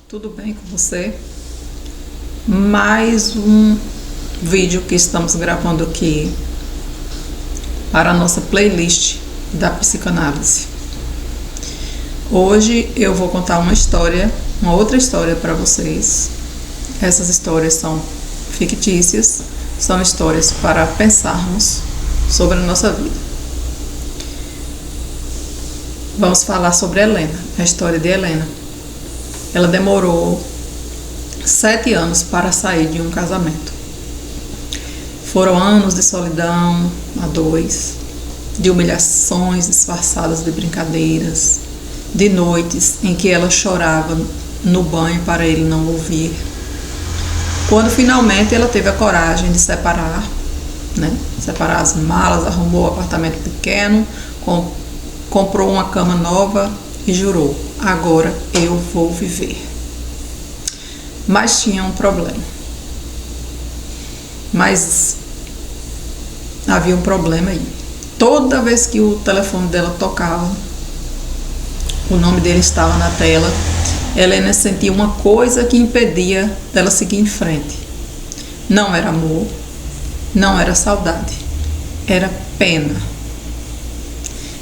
Tudo bem com você? Mais um vídeo que estamos gravando aqui para a nossa playlist da psicanálise. Hoje eu vou contar uma outra história para vocês. Essas histórias são fictícias, são histórias para pensarmos sobre a nossa vida. Vamos falar sobre Helena, a história de Helena. Ela demorou 7 anos para sair de um casamento. Foram anos de solidão a dois, de humilhações disfarçadas de brincadeiras, de noites em que ela chorava no banho para ele não ouvir. Quando finalmente ela teve a coragem de separar as malas, arrumou um apartamento pequeno, comprou uma cama nova e jurou: agora eu vou viver. Mas tinha um problema. Havia um problema aí. Toda vez que o telefone dela tocava, o nome dele estava na tela, Helena sentia uma coisa que impedia dela seguir em frente. Não era amor, não era saudade, era pena.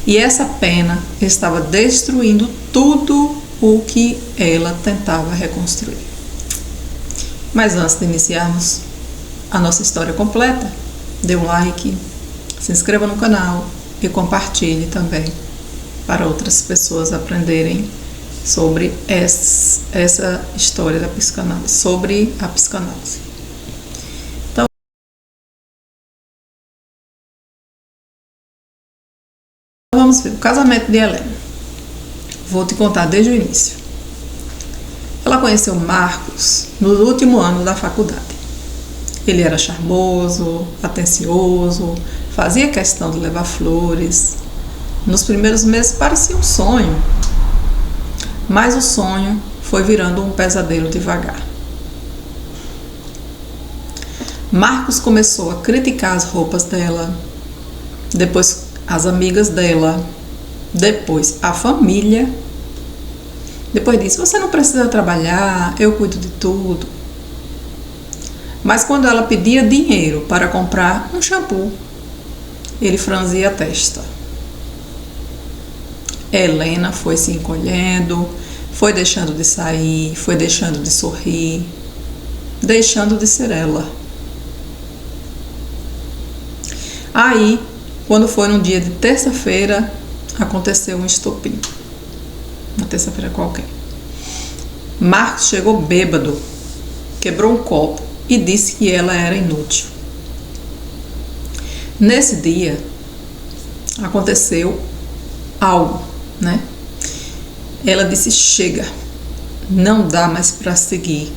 E essa pena estava destruindo tudo o que ela tentava reconstruir. Mas antes de iniciarmos a nossa história completa, dê um like, se inscreva no canal e compartilhe também para outras pessoas aprenderem sobre essa história da psicanálise, sobre a psicanálise. Então, vamos ver o casamento de Helena. Vou te contar desde o início. Ela conheceu Marcos no último ano da faculdade. Ele era charmoso, atencioso, fazia questão de levar flores. Nos primeiros meses parecia um sonho, mas o sonho foi virando um pesadelo devagar. Marcos começou a criticar as roupas dela, depois as amigas dela, depois a família. Depois disse: você não precisa trabalhar, eu cuido de tudo. Mas quando ela pedia dinheiro para comprar um shampoo, ele franzia a testa. Helena foi se encolhendo, foi deixando de sair, foi deixando de sorrir, deixando de ser ela. Aí, quando foi num dia de terça-feira, aconteceu um estopim. Uma terça-feira qualquer. Marcos chegou bêbado, quebrou um copo e disse que ela era inútil. Nesse dia, aconteceu algo, Ela disse: chega, não dá mais para seguir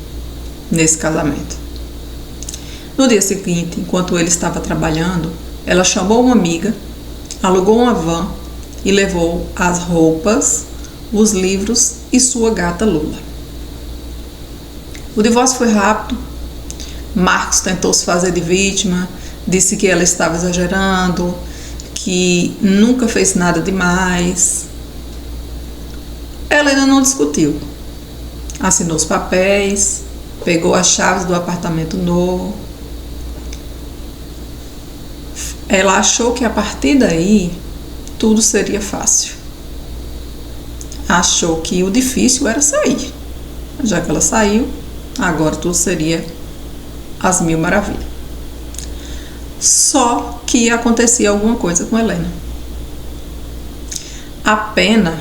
nesse casamento. No dia seguinte, enquanto ele estava trabalhando, ela chamou uma amiga, alugou uma van e levou as roupas, os livros e sua gata Lula. O divórcio foi rápido. Marcos tentou se fazer de vítima, disse que ela estava exagerando, que nunca fez nada demais. Helena não discutiu. Assinou os papéis, pegou as chaves do apartamento novo. Ela achou que a partir daí tudo seria fácil. Achou que o difícil era sair. Já que ela saiu, agora tudo seria às mil maravilhas. Só que acontecia alguma coisa com Helena. A pena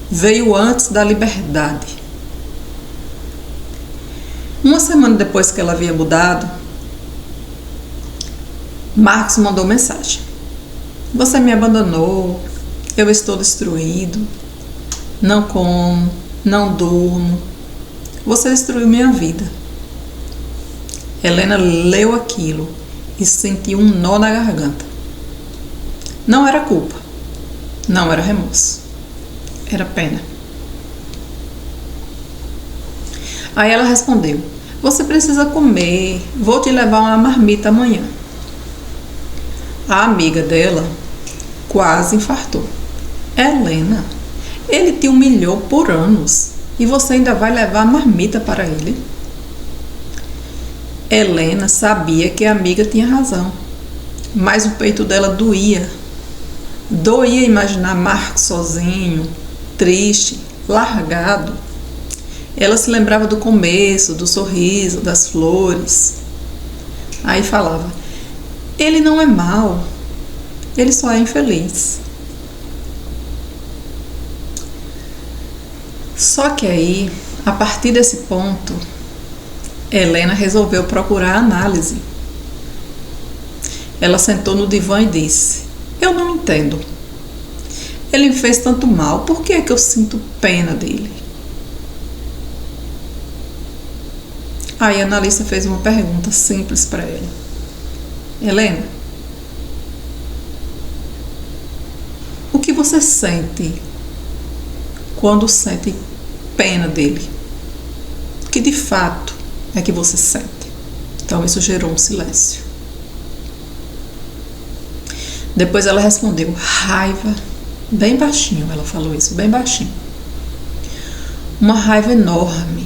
veio antes da liberdade. Uma semana depois que ela havia mudado, Marcos mandou mensagem: você me abandonou, eu estou destruído, não como, não durmo, você destruiu minha vida. Helena leu aquilo e sentiu um nó na garganta. Não era culpa, não era remorso, era pena. Aí ela respondeu: você precisa comer, vou te levar uma marmita amanhã. A amiga dela quase infartou. Helena, ele te humilhou por anos. E você ainda vai levar a marmita para ele? Helena sabia que a amiga tinha razão, mas o peito dela doía. Doía imaginar Marcos sozinho, triste, largado. Ela se lembrava do começo, do sorriso, das flores. Aí falava: ele não é mau, ele só é infeliz. Só que aí, a partir desse ponto, Helena resolveu procurar análise. Ela sentou no divã e disse: eu não entendo. Ele me fez tanto mal, por que é que eu sinto pena dele? Aí a analista fez uma pergunta simples para ela: Helena, o que você sente quando sente pena dele? O que de fato é que você sente? Então isso gerou um silêncio. Depois ela respondeu: raiva. Bem baixinho ela falou isso, bem baixinho. Uma raiva enorme.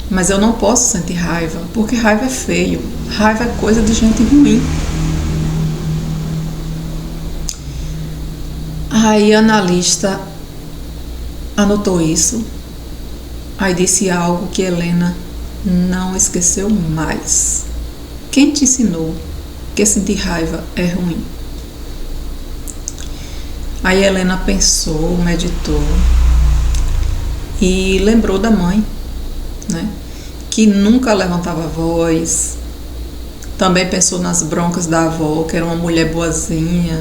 Mas eu não posso sentir raiva, porque raiva é feio. Raiva é coisa de gente ruim. Aí a analista anotou isso. Aí disse algo que Helena não esqueceu mais. Quem te ensinou que sentir raiva é ruim? Aí Helena pensou, meditou e lembrou da mãe, né? Que nunca levantava a voz. Também pensou nas broncas da avó, que era uma mulher boazinha,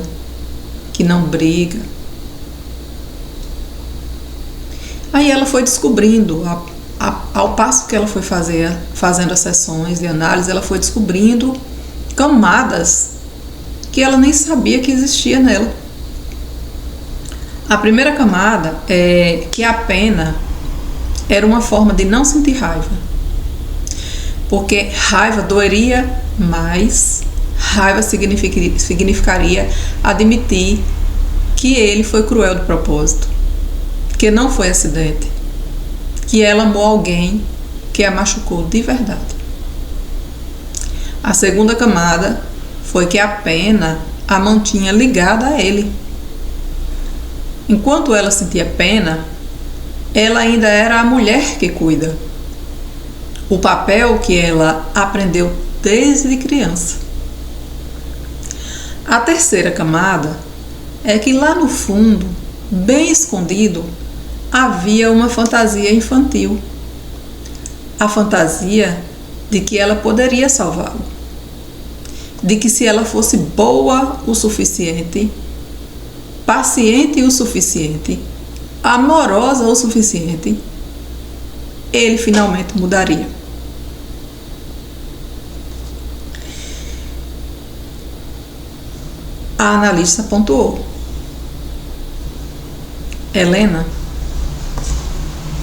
que não briga. Aí ela foi descobrindo, ao passo que ela foi fazendo as sessões de análise, ela foi descobrindo camadas que ela nem sabia que existia nela. A primeira camada é que a pena era uma forma de não sentir raiva. Porque raiva doeria mais, raiva significaria admitir que ele foi cruel de propósito, que não foi acidente, que ela amou alguém que a machucou de verdade. A segunda camada foi que a pena a mantinha ligada a ele. Enquanto ela sentia pena, ela ainda era a mulher que cuida. O papel que ela aprendeu desde criança. A terceira camada é que lá no fundo, bem escondido, havia uma fantasia infantil. A fantasia de que ela poderia salvá-lo. De que se ela fosse boa o suficiente, paciente o suficiente, amorosa o suficiente, ele finalmente mudaria. A analista pontuou: Helena,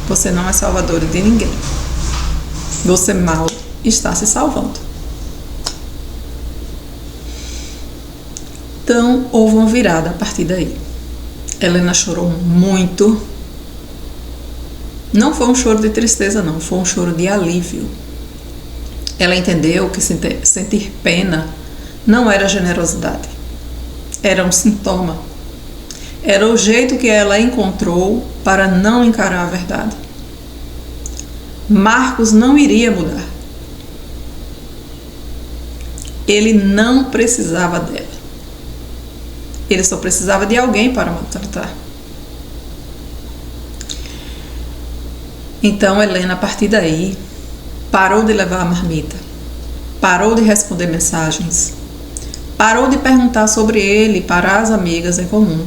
você não é salvadora de ninguém. Você mal está se salvando. Então, houve uma virada a partir daí. Helena chorou muito. Não foi um choro de tristeza, não. Foi um choro de alívio. Ela entendeu que sentir pena não era generosidade. Era um sintoma. Era o jeito que ela encontrou para não encarar a verdade. Marcos não iria mudar. Ele não precisava dela. Ele só precisava de alguém para maltratar. Então Helena, a partir daí, parou de levar a marmita, parou de responder mensagens, parou de perguntar sobre ele para as amigas em comum.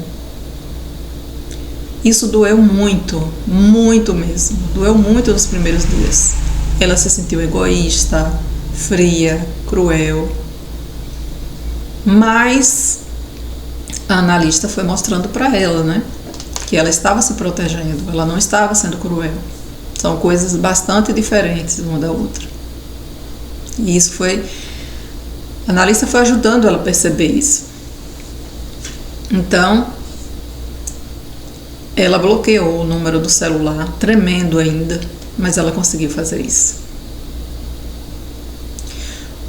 Isso doeu muito, muito mesmo. Doeu muito nos primeiros dias. Ela se sentiu egoísta, fria, cruel. Mas a analista foi mostrando para ela, né, que ela estava se protegendo, ela não estava sendo cruel. São coisas bastante diferentes uma da outra. E isso foi... A analista foi ajudando ela a perceber isso. Então, Ela bloqueou o número do celular, tremendo ainda, mas ela conseguiu fazer isso.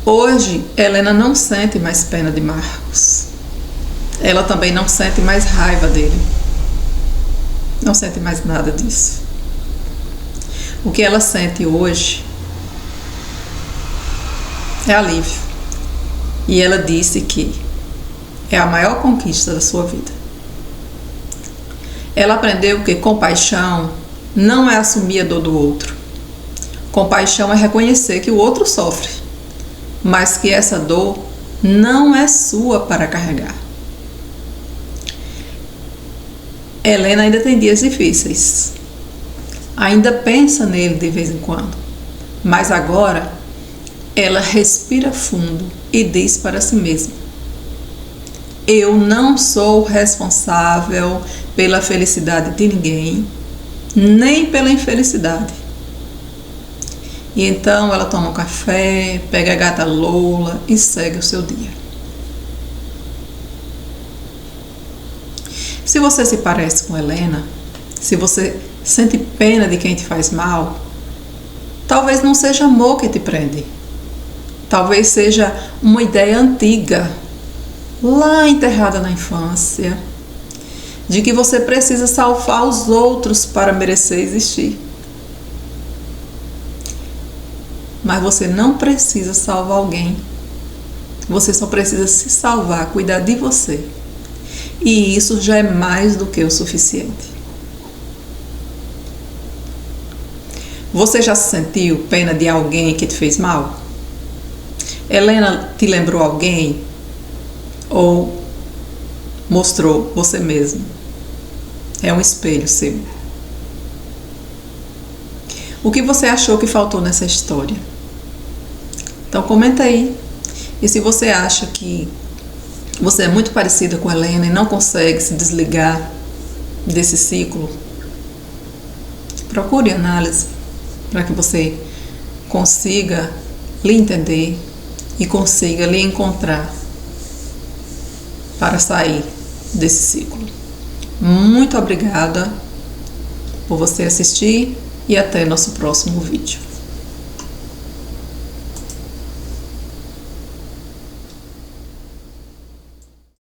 Hoje, Helena não sente mais pena de Marcos. Ela também não sente mais raiva dele. Não sente mais nada disso. O que ela sente hoje é alívio. E ela disse que é a maior conquista da sua vida. Ela aprendeu que compaixão não é assumir a dor do outro. Compaixão é reconhecer que o outro sofre, mas que essa dor não é sua para carregar. Helena ainda tem dias difíceis. Ainda pensa nele de vez em quando. Mas agora ela respira fundo e diz para si mesma: eu não sou responsável pela felicidade de ninguém, nem pela infelicidade. E então ela toma um café, pega a gata Lola e segue o seu dia. Se você se parece com Helena, se você sente pena de quem te faz mal, talvez não seja amor que te prende. Talvez seja uma ideia antiga, lá enterrada na infância, de que você precisa salvar os outros para merecer existir. Mas você não precisa salvar alguém. Você só precisa se salvar, cuidar de você. E isso já é mais do que o suficiente. Você já sentiu pena de alguém que te fez mal? Helena te lembrou alguém? Ou mostrou você mesmo? É um espelho seu. O que você achou que faltou nessa história? Então comenta aí. E se você acha que você é muito parecida com Helena e não consegue se desligar desse ciclo, procure análise para que você consiga lhe entender e consiga lhe encontrar para sair desse ciclo. Muito obrigada por você assistir e até nosso próximo vídeo.